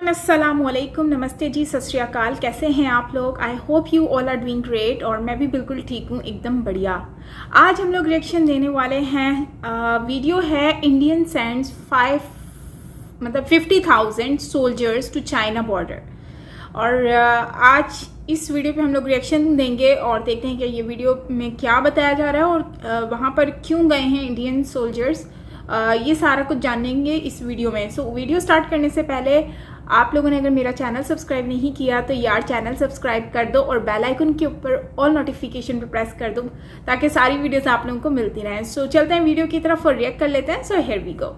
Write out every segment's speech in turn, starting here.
अस्सलामुअलैकुम, नमस्ते जी, सत श्री अकाल। कैसे हैं आप लोग? I hope you all are doing great. और मैं भी बिल्कुल ठीक हूँ, एकदम बढ़िया। आज हम लोग रिएक्शन देने वाले हैं। वीडियो है Indian sends 50,000 soldiers to China border. और आज इस वीडियो पे हम लोग रिएक्शन देंगे और देखते हैं कि ये वीडियो में क्या बताया जा रहा है और वहाँ पर क्यों गए हैं इंडियन सोल्जर्स। ये सारा कुछ जानेंगे इस वीडियो में। सो वीडियो स्टार्ट करने से पहले आप लोगों ने अगर मेरा चैनल सब्सक्राइब नहीं किया तो यार चैनल सब्सक्राइब कर दो और बेल आइकन के ऊपर ऑल नोटिफिकेशन पे प्रेस कर दो ताकि सारी वीडियोस आप लोगों को मिलती रहें। सो चलते हैं वीडियो की तरफ और रिएक्ट कर लेते हैं। So here we go.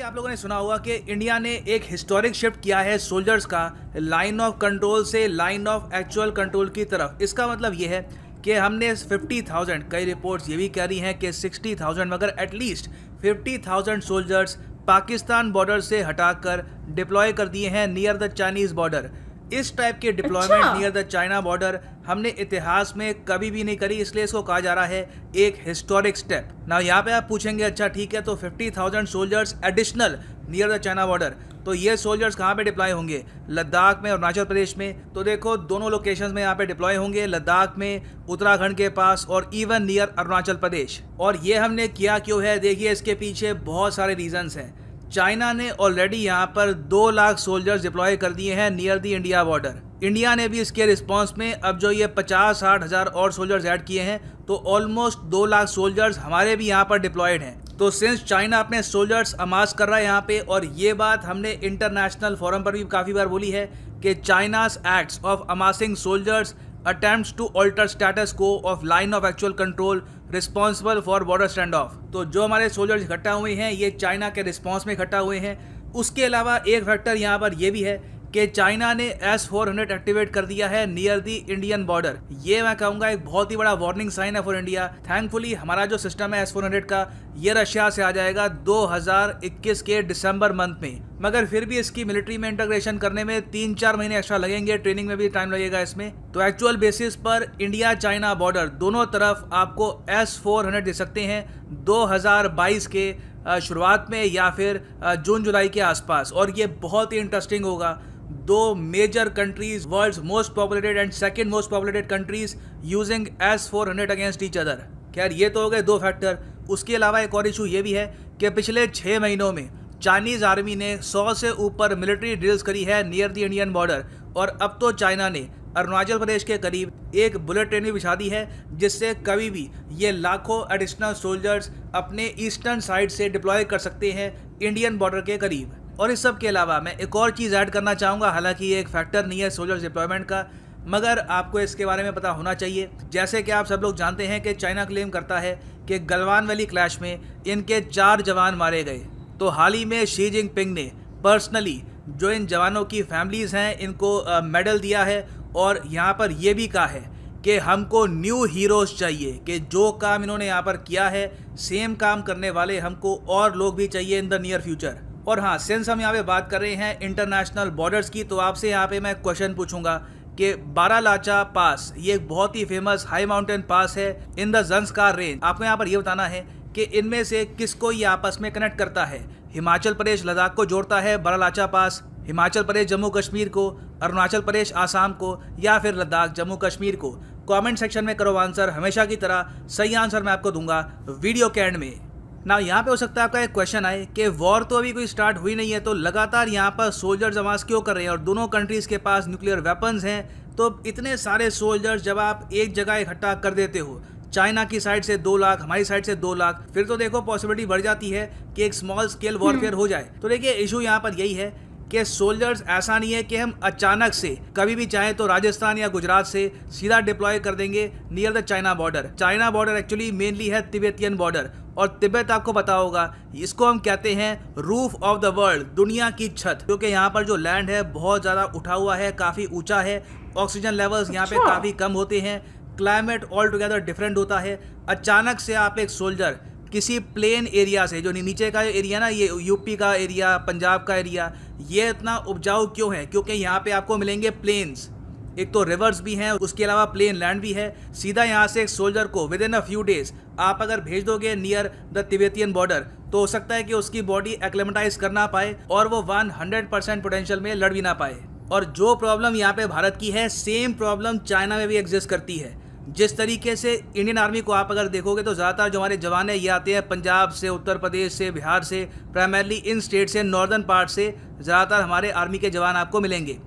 आप लोगों ने सुना होगा कि इंडिया ने एक हिस्टोरिक शिफ्ट किया है सोल्जर्स का लाइन ऑफ कंट्रोल से लाइन ऑफ एक्चुअल कंट्रोल की तरफ। इसका मतलब ये है कि हमने 50,000, कई रिपोर्ट्स ये भी कह रही हैं कि 60,000, मगर एटलीस्ट 50,000 सोल्जर्स पाकिस्तान बॉर्डर से हटाकर डिप्लॉय कर दिए हैं नियर द चाइनीज बॉर्डर। इस टाइप के deployment near the China border हमने इतिहास में कभी भी नहीं करी, इसलिए इसको कहा जा रहा है एक हिस्टोरिक स्टेप। ना यहाँ पे आप पूछेंगे अच्छा ठीक है, तो 50,000 soldiers additional near the China border, तो ये सोल्जर्स कहाँ पे डिप्लॉय होंगे? लद्दाख में और अरुणाचल प्रदेश में। तो देखो दोनों लोकेशंस में यहाँ पे डिप्लॉय होंगे, लद्दाख में, उत्तराखंड के पास और इवन नियर अरुणाचल प्रदेश। और ये हमने किया क्यों है? देखिए इसके पीछे बहुत सारे रीजंस हैं। चाइना ने ऑलरेडी यहाँ पर 2 लाख सोल्जर्स डिप्लॉय कर दिए हैं near the India border. India ने भी इसके रिस्पांस में अब जो ये 50-60 हज़ार और सोल्जर्स ऐड किए हैं, तो ऑलमोस्ट 2 लाख सोल्जर्स हमारे भी यहाँ पर डिप्लॉयड हैं। तो सिंस चाइना अपने सोल्जर्स अमास कर रहा है यहाँ पे, और ये बात हमने इंटरनेशनल फोरम पर भी काफ़ी बार बोली है कि China's acts of amazing soldiers attempts to alter status quo of line of actual control responsible for border standoff। तो जो हमारे सोल्जर्स इकट्ठा हुए हैं ये चाइना के रिस्पांस में इकट्ठा हुए हैं। उसके अलावा एक फैक्टर यहाँ पर ये भी है कि चाइना ने S-400 एक्टिवेट कर दिया है नियर द इंडियन बॉर्डर। ये मैं कहूँगा एक बहुत ही बड़ा वार्निंग साइन है फॉर इंडिया। थैंकफुली हमारा जो सिस्टम है S-400 का, ये रशिया से आ जाएगा 2021 के दिसंबर मंथ में, मगर फिर भी इसकी मिलिट्री में इंटीग्रेशन करने में 3-4 महीने एक्स्ट्रा लगेंगे, ट्रेनिंग में भी टाइम लगेगा इसमें। तो एक्चुअल बेसिस पर इंडिया चाइना बॉर्डर दोनों तरफ आपको S-400 दे सकते हैं 2022 के शुरुआत में या फिर जून जुलाई के आसपास। और ये बहुत ही इंटरेस्टिंग होगा। 2 major countries, world's most populated and second most populated countries using S-400 against each other. खैर ये तो हो गए 2 फैक्टर। उसके अलावा एक और इशू ये भी है कि पिछले 6 महीनों में चाइनीज आर्मी ने 100 से ऊपर मिलिट्री ड्रिल्स करी है नियर द इंडियन बॉर्डर। और अब तो चाइना ने अरुणाचल प्रदेश के करीब एक बुलेट ट्रेन भी बिछा दी है, जिससे कभी भी ये लाखों एडिशनल सोल्जर्स अपने ईस्टर्न साइड से डिप्लॉय कर सकते हैं इंडियन बॉर्डर के करीब। और इस सब के अलावा मैं एक और चीज़ ऐड करना चाहूँगा, हालांकि ये एक फैक्टर नहीं है सोल्जर्स डिप्लॉयमेंट का, मगर आपको इसके बारे में पता होना चाहिए। जैसे कि आप सब लोग जानते हैं कि चाइना क्लेम करता है कि गलवान वैली क्लैश में इनके 4 जवान मारे गए। तो हाल ही में शी जिनपिंग ने पर्सनली जो इन जवानों की फैमिलीज़ हैं इनको मेडल दिया है, और यहाँ पर यह भी कहा है कि हमको न्यू हीरोज़ चाहिए, कि जो काम इन्होंने यहाँ पर किया है सेम काम करने वाले हमको और लोग भी चाहिए इन द नियर फ्यूचर। और हाँ, सिंस हम यहाँ पे बात कर रहे हैं इंटरनेशनल बॉर्डर्स की, तो आपसे यहाँ पे मैं क्वेश्चन पूछूंगा कि बारालाचा पास, ये एक बहुत ही फेमस हाई माउंटेन पास है इन द ज़ंस्कार रेंज। आपको यहाँ पर ये बताना है कि इनमें से किसको ये आपस में कनेक्ट करता है। हिमाचल प्रदेश लद्दाख को जोड़ता है बारालाचा पास, हिमाचल प्रदेश जम्मू कश्मीर को, अरुणाचल प्रदेश आसाम को, या फिर लद्दाख जम्मू कश्मीर को? कमेंट सेक्शन में करो आंसर। हमेशा की तरह सही आंसर मैं आपको दूंगा वीडियो के एंड में। ना यहाँ पे हो सकता है आपका एक क्वेश्चन आए कि वॉर तो अभी कोई स्टार्ट हुई नहीं है, तो लगातार यहाँ पर सोल्जर्स अमास क्यों कर रहे हैं, और दोनों कंट्रीज़ के पास न्यूक्लियर वेपन्स हैं। तो इतने सारे सोल्जर्स जब आप एक जगह इकट्ठा कर देते हो, चाइना की साइड से 2 लाख, हमारी साइड से 2 लाख, फिर तो देखो पॉसिबिलिटी बढ़ जाती है कि एक स्मॉल स्केल वॉरफेयर हो जाए। तो देखिए इशू यहाँ पर यही है कि सोल्जर्स ऐसा नहीं है कि हम अचानक से कभी भी चाहें तो राजस्थान या गुजरात से सीधा डिप्लॉय कर देंगे near the China border. China border actually mainly है तिब्बतियन बॉर्डर, और तिब्बत आपको पता होगा इसको हम कहते हैं रूफ ऑफ द वर्ल्ड, दुनिया की छत, क्योंकि यहाँ पर जो लैंड है बहुत ज़्यादा उठा हुआ है, काफ़ी ऊंचा है, ऑक्सीजन लेवल्स यहाँ पे काफ़ी कम होते हैं, क्लाइमेट ऑल टुगेदर डिफरेंट होता है। अचानक से आप एक सोल्जर किसी प्लेन एरिया से, जो नीचे का एरिया ना, ये यूपी का एरिया, पंजाब का एरिया, ये इतना उपजाऊ क्यों है? क्योंकि यहाँ पे आपको मिलेंगे प्लेन्स, एक तो रिवर्स भी हैं, उसके अलावा प्लेन लैंड भी है। सीधा यहाँ से एक सोल्जर को with in a few days आप अगर भेज दोगे नियर द तिब्बतियन बॉर्डर, तो हो सकता है कि उसकी बॉडी एक्लेमेटाइज कर ना पाए और वो 100% पोटेंशियल में लड़ भी ना पाए। और जो प्रॉब्लम यहाँ पे भारत की है, सेम प्रॉब्लम चाइना में भी एग्जिस्ट करती है। जिस तरीके से इंडियन आर्मी को आप अगर देखोगे तो ज़्यादातर जो हमारे जवान हैं ये आते हैं पंजाब से, उत्तर प्रदेश से, बिहार से, प्राइमरली इन स्टेट से, नॉर्दर्न पार्ट से ज़्यादातर हमारे आर्मी के जवान आपको मिलेंगे।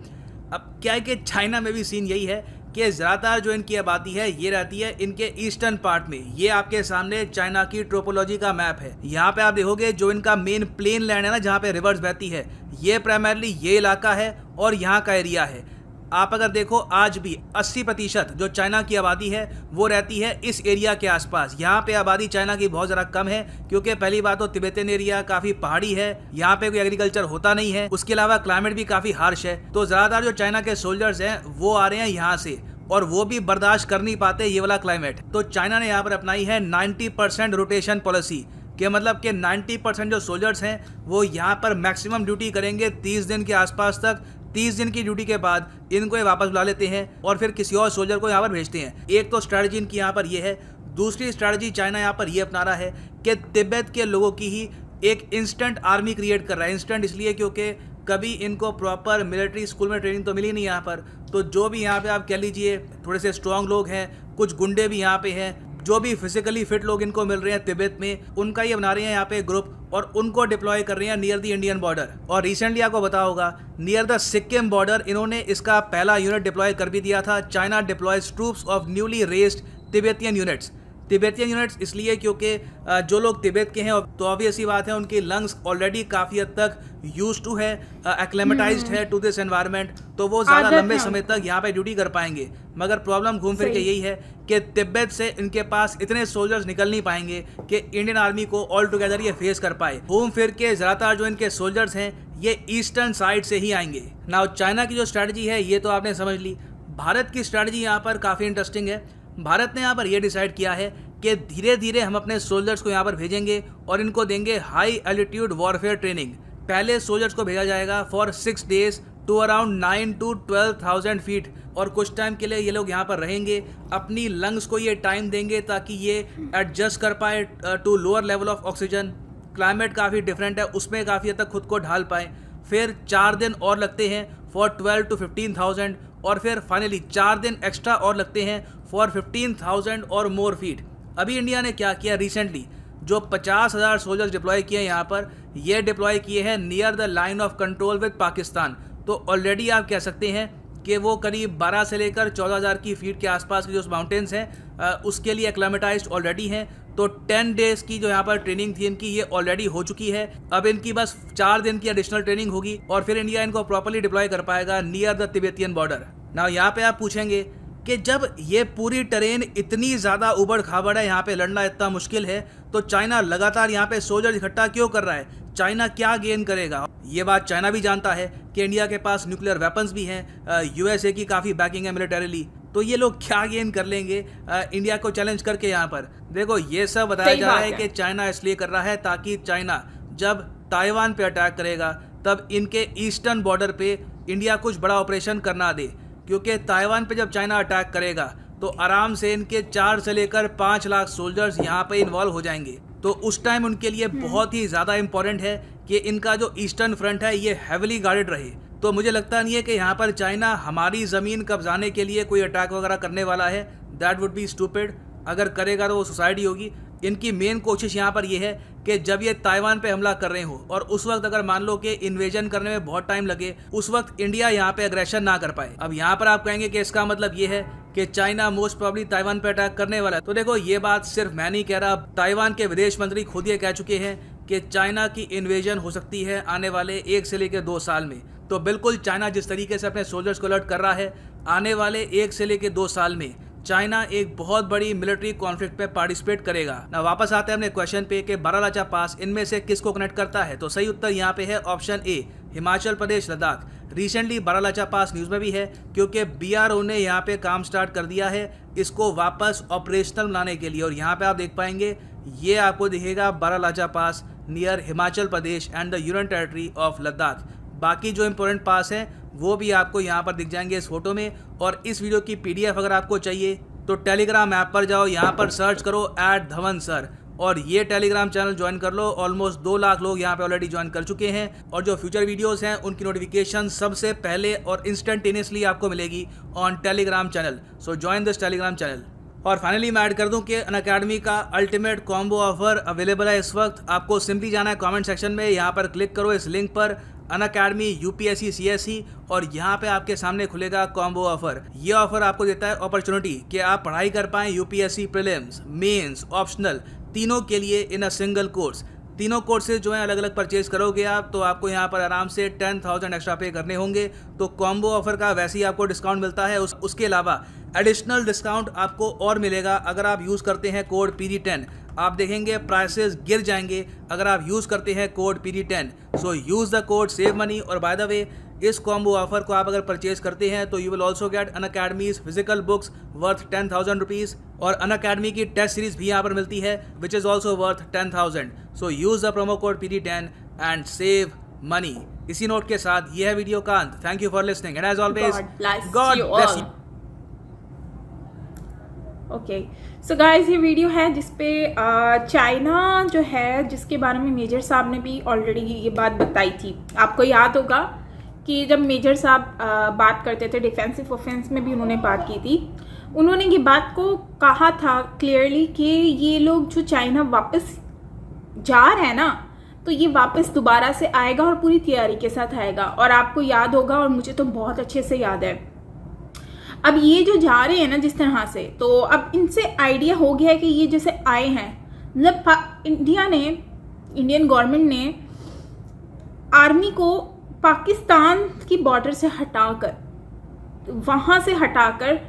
अब क्या है कि चाइना में भी सीन यही है कि ज़्यादातर जो इनकी आबादी है ये रहती है इनके ईस्टर्न पार्ट में। ये आपके सामने चाइना की ट्रोपोलॉजी का मैप है। यहाँ पे आप देखोगे जो इनका मेन प्लेन लैंड है ना, जहाँ पे रिवर्स बहती है, ये प्राइमरली ये इलाका है और यहाँ का एरिया है। आप अगर देखो आज भी 80% जो चाइना की आबादी है वो रहती है इस एरिया के आसपास। यहाँ पे आबादी चाइना की बहुत ज़्यादा कम है, क्योंकि पहली बात तो तिब्बतियन एरिया काफ़ी पहाड़ी है, यहाँ पे कोई एग्रीकल्चर होता नहीं है, उसके अलावा क्लाइमेट भी काफ़ी हार्श है। तो ज़्यादातर जो चाइना के सोल्जर्स हैं वो आ रहे हैं यहाँ से, और वो भी बर्दाश्त कर नहीं पाते ये वाला क्लाइमेट। तो चाइना ने यहाँ पर अपनाई है 90% रोटेशन पॉलिसी, के मतलब कि 90% जो सोल्जर्स हैं वो यहाँ पर मैक्सिमम ड्यूटी करेंगे 30 दिन के आसपास तक। 30 दिन की ड्यूटी के बाद इनको ये वापस बुला लेते हैं और फिर किसी और सोल्जर को यहाँ पर भेजते हैं। एक तो स्ट्रैटेजी इनकी यहाँ पर ये है। दूसरी स्ट्रैटेजी चाइना यहाँ पर ये अपना रहा है कि तिब्बत के लोगों की ही एक इंस्टेंट आर्मी क्रिएट कर रहा है। इंस्टेंट इसलिए क्योंकि कभी इनको प्रॉपर मिलिट्री स्कूल में ट्रेनिंग तो मिली नहीं यहाँ पर। तो जो भी यहाँ पे आप कह लीजिए थोड़े से स्ट्रॉन्ग लोग हैं, कुछ गुंडे भी यहाँ पे हैं, जो भी फिजिकली फिट लोग इनको मिल रहे हैं तिब्बत में, उनका ये बना रहे हैं यहाँ पे ग्रुप और उनको डिप्लॉय कर रहे हैं नियर द इंडियन बॉर्डर। और रिसेंटली आपको पता होगा नियर द सिक्किम बॉर्डर इन्होंने इसका पहला यूनिट डिप्लॉय कर भी दिया था। China deploys troops of newly raised Tibetan units. Tibetan units इसलिए क्योंकि जो लोग तिब्बत के हैं तो ऑब्वियस ही बात है उनकी लंग्स ऑलरेडी काफ़ी हद तक यूज्ड टू है, एक्लेमेटाइज्ड है टू दिस एनवायरनमेंट, तो वो ज़्यादा लंबे समय तक यहाँ पे ड्यूटी कर पाएंगे। मगर प्रॉब्लम घूम फिर के यही है कि तिब्बत से इनके पास इतने सोल्जर्स निकल नहीं पाएंगे कि इंडियन आर्मी को ऑल टुगेदर ये फेस कर पाए। घूम फिर के ज़्यादातर जो इनके सोल्जर्स हैं ये ईस्टर्न साइड से ही आएंगे। नाउ चाइना की जो स्ट्रैटेजी है ये तो आपने समझ ली। भारत की स्ट्रैटेजी यहाँ पर काफ़ी इंटरेस्टिंग है। भारत ने यहाँ पर यह डिसाइड किया है कि धीरे धीरे हम अपने सोल्जर्स को यहाँ पर भेजेंगे और इनको देंगे हाई एल्टीट्यूड वॉरफेयर ट्रेनिंग। पहले सोल्जर्स को भेजा जाएगा for 6 days to around 9 to 12,000 feet, और कुछ टाइम के लिए ये लोग यहाँ पर रहेंगे। अपनी लंग्स को ये टाइम देंगे ताकि ये एडजस्ट कर पाए to lower level of oxygen. Climate काफ़ी डिफरेंट है, उसमें काफ़ी हद तक खुद को ढाल पाएँ। फिर 4 दिन और लगते हैं फॉर 12 to 15,000, और फिर फाइनली 4 दिन एक्स्ट्रा और लगते हैं फॉर 15,000 और मोर फीट। अभी इंडिया ने क्या किया रिसेंटली, जो 50,000 सोल्जर्स डिप्लॉय किए यहाँ पर, ये डिप्लॉय किए हैं near the line of control with Pakistan. तो ऑलरेडी आप कह सकते हैं कि वो करीब 12 से लेकर 14,000 की फीट के आसपास के जो माउंटेन्स हैं उसके लिए एक्लेमेटाइज्ड ऑलरेडी हैं। तो 10 days की जो यहाँ पर ट्रेनिंग थी इनकी ये ऑलरेडी हो चुकी है। अब इनकी बस 4 दिन की एडिशनल ट्रेनिंग होगी और फिर इंडिया इनको प्रॉपर्ली डिप्लॉय कर पाएगा नियर द तिब्बतियन बॉर्डर। ना यहाँ पे आप पूछेंगे कि जब ये पूरी ट्रेन इतनी ज़्यादा उबड़ खाबड़ है, यहाँ पे लड़ना इतना मुश्किल है, तो चाइना लगातार यहाँ पे सोल्जर इकट्ठा क्यों कर रहा है? चाइना क्या गेन करेगा? ये बात चाइना भी जानता है कि इंडिया के पास न्यूक्लियर वेपन्स भी हैं, यूएसए की काफ़ी बैकिंग है मिलिटरीली, तो ये लोग क्या गेन कर लेंगे इंडिया को चैलेंज करके। यहाँ पर देखो ये सब बताया जा रहा है कि चाइना इसलिए कर रहा है ताकि चाइना जब ताइवान पे अटैक करेगा तब इनके ईस्टर्न बॉर्डर पे इंडिया कुछ बड़ा ऑपरेशन करना दे, क्योंकि ताइवान पे जब चाइना अटैक करेगा तो आराम से इनके 4 से लेकर 5 लाख सोल्जर्स यहाँ पे इन्वॉल्व हो जाएंगे। तो उस टाइम उनके लिए बहुत ही ज़्यादा इंपॉर्टेंट है कि इनका जो ईस्टर्न फ्रंट है ये हैविली गार्डेड रहे। तो मुझे लगता नहीं है कि यहाँ पर चाइना हमारी ज़मीन कब्जाने के लिए कोई अटैक वगैरह करने वाला है। That would be stupid. अगर करेगा तो वो सुसाइड होगी। इनकी मेन कोशिश यहाँ पर यह है कि जब ये ताइवान पे हमला कर रहे हो और उस वक्त अगर मान लो कि इन्वेजन करने में बहुत टाइम लगे, उस वक्त इंडिया यहाँ पे एग्रेशन ना कर पाए। अब यहाँ पर आप कहेंगे कि इसका मतलब ये है कि चाइना मोस्ट प्रोबेबली ताइवान पे अटैक करने वाला है। तो देखो ये बात सिर्फ मैं नहीं कह रहा, ताइवान के विदेश मंत्री खुद ये कह चुके हैं कि चाइना की इन्वेजन हो सकती है आने वाले 1 से लेकर 2 साल में। तो बिल्कुल चाइना जिस तरीके से अपने सोल्जर्स को अलर्ट कर रहा है, आने वाले 1 से लेकर 2 साल में चाइना एक बहुत बड़ी मिलिट्री कॉन्फ्लिक्ट पे पार्टिसिपेट करेगा। ना वापस आते हैं अपने क्वेश्चन पे कि बारालाचा पास इनमें से किसको कनेक्ट करता है, तो सही उत्तर यहाँ पे है option A, Himachal Pradesh Ladakh. Recently Baralacha pass news में भी है क्योंकि बीआरओ ने यहाँ पे काम स्टार्ट कर दिया है इसको वापस ऑपरेशनल बनाने के लिए। और यहाँ पे आप देख पाएंगे ये आपको दिखेगा Baralacha pass near Himachal Pradesh and the union territory of Ladakh. बाकी जो इंपॉर्टेंट पास हैं वो भी आपको यहाँ पर दिख जाएंगे इस फोटो में। और इस वीडियो की PDF अगर आपको चाहिए तो टेलीग्राम ऐप पर जाओ, यहाँ पर सर्च करो @धवन सर और ये टेलीग्राम चैनल ज्वाइन कर लो। ऑलमोस्ट 2 लाख लोग यहाँ पे ऑलरेडी ज्वाइन कर चुके हैं और जो फ्यूचर वीडियोस हैं उनकी नोटिफिकेशन सबसे पहले और इंस्टेंटेनियसली आपको मिलेगी on Telegram channel. So join this Telegram channel. और फाइनली मैं ऐड कर दूं कि अनअकैडमी का अल्टीमेट कॉम्बो ऑफर अवेलेबल है इस वक्त। आपको सिंपली जाना है कमेंट सेक्शन में, यहाँ पर क्लिक करो इस लिंक पर अनअकैडमी UPSC CSE और यहाँ पे आपके सामने खुलेगा कॉम्बो ऑफर। ये ऑफर आपको देता है अपॉर्चुनिटी कि आप पढ़ाई कर पाएं UPSC प्रीलिम्स, मेंस, ऑप्शनल तीनों के लिए इन अ सिंगल कोर्स। तीनों कोर्सेज जो हैं अलग अलग परचेज करोगे आप तो आपको यहाँ पर आराम से 10,000 एक्स्ट्रा पे करने होंगे। तो कॉम्बो ऑफर का वैसे ही आपको डिस्काउंट मिलता है, उसके अलावा एडिशनल डिस्काउंट आपको और मिलेगा अगर आप यूज़ करते हैं कोड PD10। आप देखेंगे प्राइसेस गिर जाएंगे अगर आप यूज़ करते हैं code PD10। So use the code save money. और बाय द वे इस कॉम्बो ऑफर को आप अगर परचेज करते हैं तो you will also get Unacademy's physical books worth 10,000 rupees और अनअकैडमी की टेस्ट सीरीज भी यहाँ पर मिलती है which is also worth 10,000। So use the promo code PD10 and save money. इसी नोट के साथ यह है वीडियो का अंत। Thank you for listening and as always God bless you. Okay so guys, ये वीडियो है जिसपे चाइना जो है जिसके बारे में मेजर साहब ने भी ऑलरेडी ये बात बताई थी। आपको याद होगा कि जब मेजर साहब बात करते थे डिफेंसिव ऑफेंस में भी उन्होंने बात की थी। उन्होंने ये बात को कहा था क्लियरली कि ये लोग जो चाइना वापस जा रहे हैं ना तो ये वापस दोबारा से आएगा और पूरी तैयारी के साथ आएगा। और आपको याद होगा और मुझे तो बहुत अच्छे से याद है, अब ये जो जा रहे हैं ना जिस तरह से, तो अब इनसे आइडिया हो गया है कि ये जैसे आए हैं मतलब इंडियन गवर्नमेंट ने आर्मी को पाकिस्तान की बॉर्डर से हटाकर वहाँ से हटाकर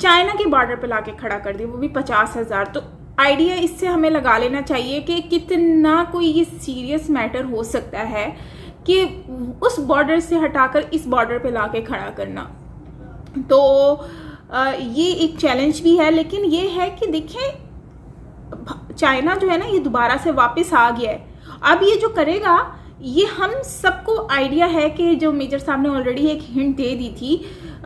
चाइना के बॉर्डर पर लाके खड़ा कर दिया, वो भी 50,000। तो आइडिया इससे हमें लगा लेना चाहिए कि कितना कोई ये सीरियस मैटर हो सकता है कि उस बॉर्डर से हटाकर इस बॉर्डर पे लाके खड़ा करना। तो ये एक चैलेंज भी है, लेकिन ये है कि देखें चाइना जो है ना ये दोबारा से वापस आ गया है। अब ये जो करेगा ये हम सबको आइडिया है कि जो मेजर साहब ने ऑलरेडी एक हिंट दे दी थी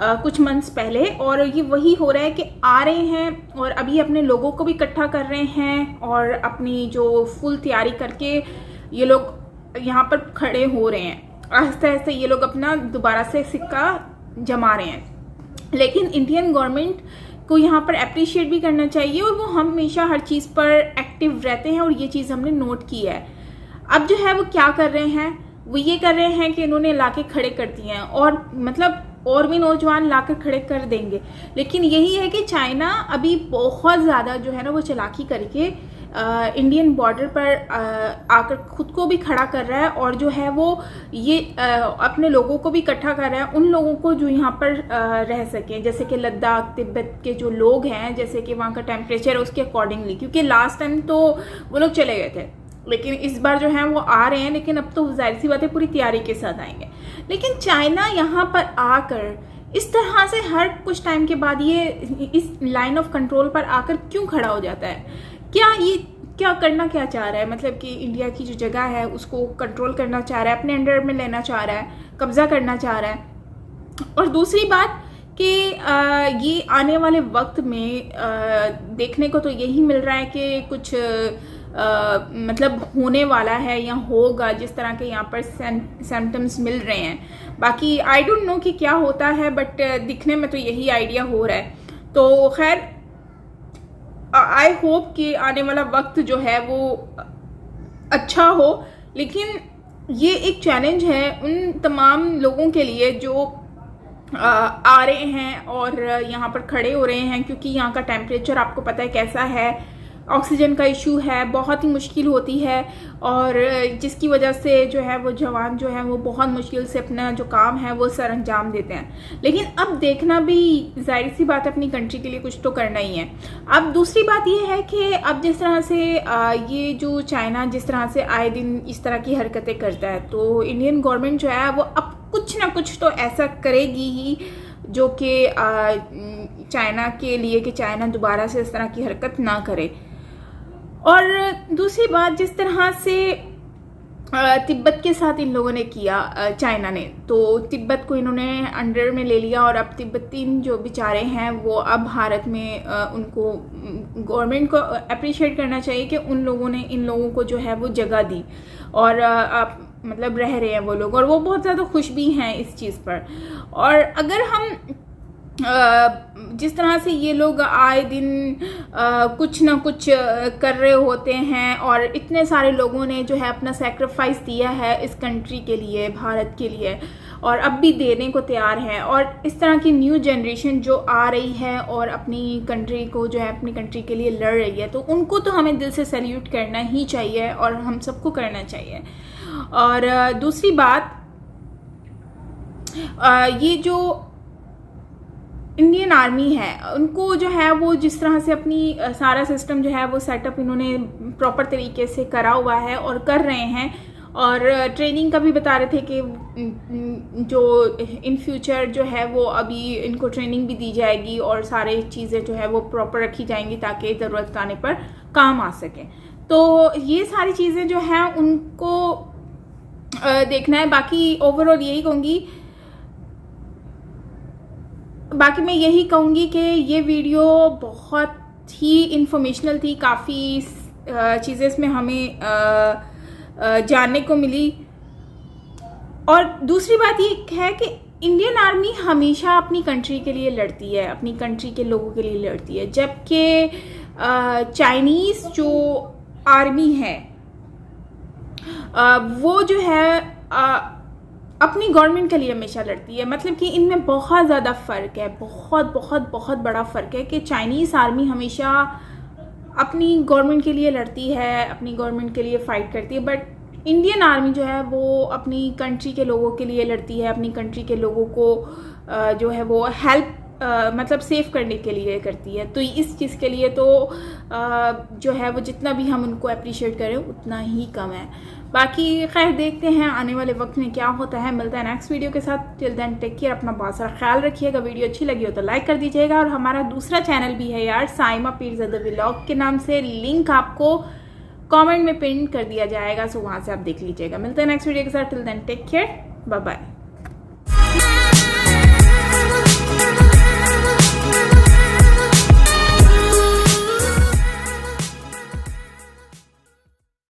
कुछ मंथ्स पहले, और ये वही हो रहा है कि आ रहे हैं और अभी अपने लोगों को भी इकट्ठा कर रहे हैं और अपनी जो फुल तैयारी करके ये लोग यहाँ पर खड़े हो रहे हैं। आहिस्ता आहिस्ता ये लोग अपना दोबारा से सिक्का जमा रहे हैं। लेकिन इंडियन गवर्नमेंट को यहाँ पर अप्रिशिएट भी करना चाहिए और वो हमेशा हर चीज़ पर एक्टिव रहते हैं और ये चीज़ हमने नोट की है। अब जो है वो क्या कर रहे हैं, वो ये कर रहे हैं कि इन्होंने लाके खड़े कर दिए हैं और मतलब और भी नौजवान लाकर खड़े कर देंगे। लेकिन यही है कि चाइना अभी बहुत ज़्यादा जो है ना वो चालाकी करके इंडियन बॉर्डर पर आकर खुद को भी खड़ा कर रहा है और जो है वो ये अपने लोगों को भी इकट्ठा कर रहा है, उन लोगों को जो यहाँ पर रह सकें, जैसे कि लद्दाख तिब्बत के जो लोग हैं, जैसे कि वहाँ का टेम्परेचर है उसके अकॉर्डिंगली, क्योंकि लास्ट टाइम तो वो लोग चले गए थे लेकिन इस बार जो है वो आ रहे हैं। लेकिन अब तो जाहिर सी बात है पूरी तैयारी के साथ आएंगे। लेकिन चाइना यहाँ पर आकर इस तरह से हर कुछ टाइम के बाद ये इस लाइन ऑफ कंट्रोल पर आकर क्यों खड़ा हो जाता है? क्या करना क्या चाह रहा है? मतलब कि इंडिया की जो जगह है उसको कंट्रोल करना चाह रहा है, अपने अंडर में लेना चाह रहा है, कब्जा करना चाह रहा है। और दूसरी बात कि ये आने वाले वक्त में देखने को तो यही मिल रहा है कि कुछ मतलब होने वाला है या होगा, जिस तरह के यहाँ पर सिम्टम्स मिल रहे हैं। बाकी आई डोंट नो कि क्या होता है, बट दिखने में तो यही आइडिया हो रहा है। तो खैर आई होप कि आने वाला वक्त जो है वो अच्छा हो। लेकिन ये एक चैलेंज है उन तमाम लोगों के लिए जो आ रहे हैं और यहाँ पर खड़े हो रहे हैं, क्योंकि यहाँ का टेम्परेचर आपको पता है कैसा है, ऑक्सीजन का इशू है, बहुत ही मुश्किल होती है और जिसकी वजह से जो है वो जवान जो है वो बहुत मुश्किल से अपना जो काम है वो सर अंजाम देते हैं। लेकिन अब देखना भी जाहिर सी बात है अपनी कंट्री के लिए कुछ तो करना ही है। अब दूसरी बात ये है कि अब जिस तरह से ये जो चाइना जिस तरह से आए दिन इस तरह की हरकतें करता है, तो इंडियन गवर्नमेंट जो है वो अब कुछ ना कुछ तो ऐसा करेगी ही जो कि चाइना के लिए कि चाइना दोबारा से इस तरह की हरकत ना करे। और दूसरी बात, जिस तरह से तिब्बत के साथ इन लोगों ने किया, चाइना ने, तो तिब्बत को इन्होंने अंडर में ले लिया और अब तिब्बतीन जो बेचारे हैं वो अब भारत में उनको गवर्नमेंट को अप्रिशिएट करना चाहिए कि उन लोगों ने इन लोगों को जो है वो जगह दी और मतलब रह रहे हैं वो लोग और वो बहुत ज़्यादा खुश भी हैं इस चीज़ पर। और अगर हम जिस तरह से ये लोग आए दिन कुछ ना कुछ कर रहे होते हैं और इतने सारे लोगों ने जो है अपना सेक्रीफाइस दिया है इस कंट्री के लिए, भारत के लिए, और अब भी देने को तैयार हैं, और इस तरह की न्यू जनरेशन जो आ रही है और अपनी कंट्री को जो है अपनी कंट्री के लिए लड़ रही है, तो उनको तो हमें दिल से सैल्यूट करना ही चाहिए और हम सबको करना चाहिए। और दूसरी बात, ये जो इंडियन आर्मी है उनको जो है वो जिस तरह से अपनी सारा सिस्टम जो है वो सेटअप इन्होंने प्रॉपर तरीके से करा हुआ है और कर रहे हैं, और ट्रेनिंग का भी बता रहे थे कि जो इन फ्यूचर जो है वो अभी इनको ट्रेनिंग भी दी जाएगी और सारे चीज़ें जो है वो प्रॉपर रखी जाएंगी ताकि ज़रूरत आने पर काम आ सके। तो ये सारी चीज़ें जो हैं उनको देखना है। बाकी ओवरऑल यही कहूँगी, बाकी मैं यही कहूँगी कि ये वीडियो बहुत ही इंफॉर्मेशनल थी, काफ़ी चीज़ें इसमें हमें जानने को मिली। और दूसरी बात ये है कि इंडियन आर्मी हमेशा अपनी कंट्री के लिए लड़ती है, अपनी कंट्री के लोगों के लिए लड़ती है, जबकि चाइनीज़ जो आर्मी है वो जो है अपनी गवर्नमेंट के लिए हमेशा लड़ती है। मतलब कि इनमें बहुत ज़्यादा फ़र्क है, बहुत बहुत बहुत बड़ा फ़र्क है कि चाइनीज़ आर्मी हमेशा अपनी गवर्नमेंट के लिए लड़ती है, अपनी गवर्नमेंट के लिए फ़ाइट करती है, बट इंडियन आर्मी जो है वो अपनी कंट्री के लोगों के लिए लड़ती है, अपनी कंट्री के लोगों को जो है वो हेल्प मतलब सेव करने के लिए करती है। तो इस चीज़ के लिए तो जो है वो जितना भी हम उनको अप्रिशिएट करें उतना ही कम है। बाकी खैर देखते हैं आने वाले वक्त में क्या होता है। मिलता है नेक्स्ट वीडियो के साथ। टिल देन टेक केयर, अपना बहुत सारा ख्याल रखिएगा। वीडियो अच्छी लगी हो तो लाइक कर दीजिएगा, और हमारा दूसरा चैनल भी है यार, साइमा पीरज़ादा व्लॉग के नाम से, लिंक आपको कमेंट में पिन कर दिया जाएगा, सो वहाँ से आप देख लीजिएगा। मिलते हैं नेक्स्ट वीडियो के साथ। Till then take care, bye bye.